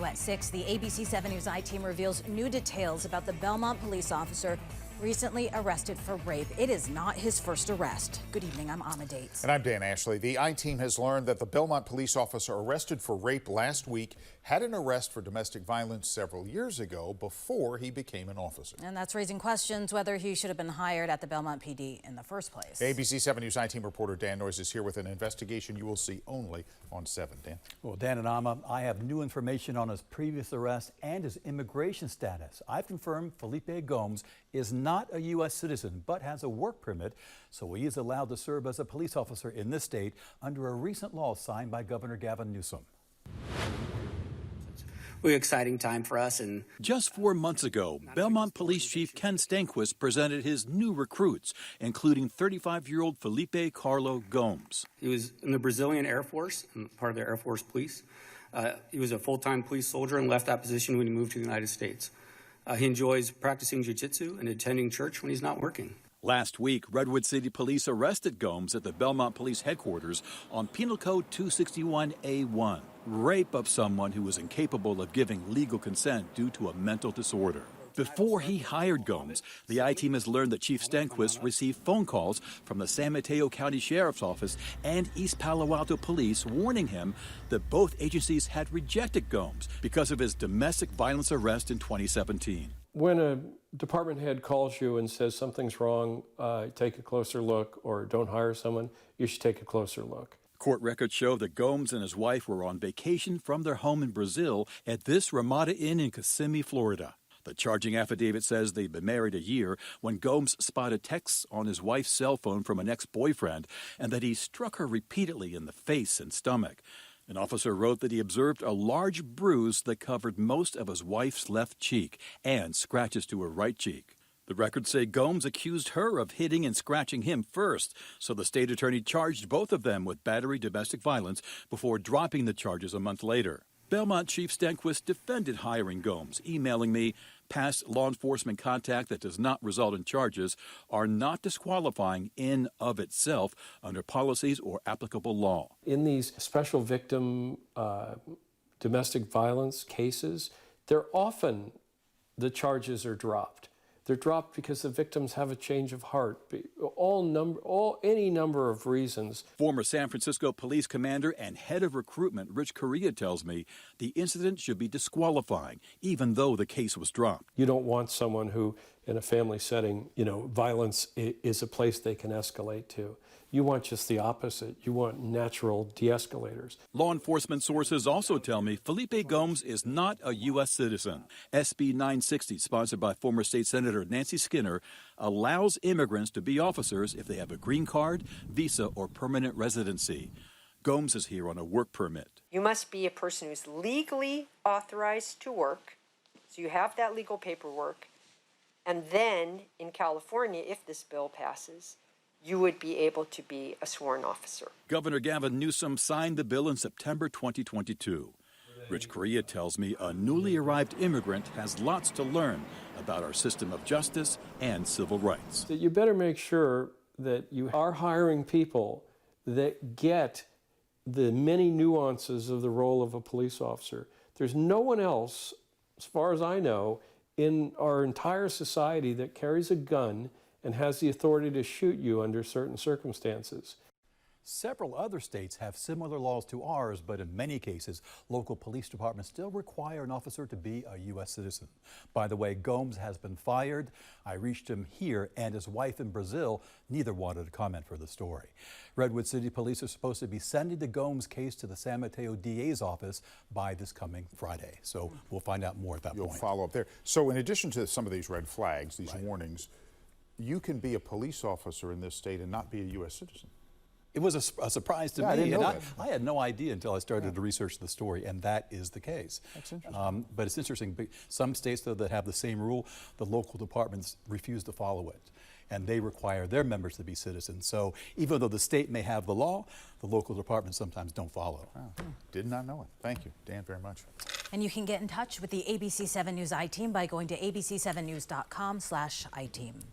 at 6, the ABC 7 News I-Team reveals new details about the Belmont police officer recently arrested for rape. It is not his first arrest. Good evening, I'm Amma Dates. And I'm Dan Ashley. The I-Team has learned that the Belmont police officer arrested for rape last week had an arrest for domestic violence several years ago before he became an officer. And that's raising questions whether he should have been hired at the Belmont PD in the first place. ABC 7 News I-Team reporter Dan Noyes is here with an investigation you will see only on 7. Dan? Well, Dan and Amma, I have new information on his previous arrest and his immigration status. I've confirmed Felipe Gomes is not a U.S. citizen, but has a work permit, so he is allowed to serve as a police officer in this state under a recent law signed by Governor Gavin Newsom. Really exciting time for us. And just 4 months ago, Belmont Police Chief Ken Stanquist presented his new recruits, including 35-year-old Felipe Carlo Gomes. He was in the Brazilian Air Force, part of the Air Force Police. He was a full-time police soldier and left that position when he moved to the United States. He enjoys practicing jiu-jitsu and attending church when he's not working. Last week, Redwood City Police arrested Gomes at the Belmont Police Headquarters on Penal Code 261A1, rape of someone who was incapable of giving legal consent due to a mental disorder. Before he hired Gomes, the I-Team has learned that Chief Stanquist received phone calls from the San Mateo County Sheriff's Office and East Palo Alto Police warning him that both agencies had rejected Gomes because of his domestic violence arrest in 2017. When a department head calls you and says something's wrong, take a closer look, or don't hire someone, you should take a closer look. Court records show that Gomes and his wife were on vacation from their home in Brazil at this Ramada Inn in Kissimmee, Florida. The charging affidavit says they'd been married a year when Gomes spotted texts on his wife's cell phone from an ex-boyfriend and that he struck her repeatedly in the face and stomach. An officer wrote that he observed a large bruise that covered most of his wife's left cheek and scratches to her right cheek. The records say Gomes accused her of hitting and scratching him first, so the state attorney charged both of them with battery domestic violence before dropping the charges a month later. Belmont Chief Stanquist defended hiring Gomes, emailing me, past law enforcement contact that does not result in charges are not disqualifying in of itself under policies or applicable law. In these special victim domestic violence cases, often the charges are dropped. They're dropped because the victims have a change of heart, any number of reasons. Former San Francisco police commander and head of recruitment Rich Correa tells me the incident should be disqualifying, even though the case was dropped. You don't want someone who, in a family setting, violence is a place they can escalate to. You want just the opposite. You want natural de-escalators. Law enforcement sources also tell me Felipe Gomes is not a U.S. citizen. SB 960, sponsored by former state senator Nancy Skinner, allows immigrants to be officers if they have a green card, visa, or permanent residency. Gomes is here on a work permit. You must be a person who's legally authorized to work, so you have that legal paperwork, and then in California, if this bill passes, you would be able to be a sworn officer. Governor Gavin Newsom signed the bill in September 2022. Rich Correa tells me a newly arrived immigrant has lots to learn about our system of justice and civil rights. You better make sure that you are hiring people that get the many nuances of the role of a police officer. There's no one else, as far as I know, in our entire society that carries a gun and has the authority to shoot you under certain circumstances. Several other states have similar laws to ours, but in many cases, local police departments still require an officer to be a U.S. citizen. By the way, Gomes has been fired. I reached him here and his wife in Brazil. Neither wanted to comment for the story. Redwood City Police are supposed to be sending the Gomes case to the San Mateo DA's office by this coming Friday. So we'll find out more at that point. You'll follow up there. So in addition to some of these red flags, these warnings, you can be a police officer in this state and not be a U.S. citizen. It was a surprise to me. I didn't know and I had no idea until I started to research the story, and that is the case. That's interesting. But it's interesting. Some states, though, that have the same rule, the local departments refuse to follow it, and they require their members to be citizens. So even though the state may have the law, the local departments sometimes don't follow. Wow. Did not know it. Thank you, Dan, very much. And you can get in touch with the ABC 7 News I-Team by going to abc7news.com/I-Team.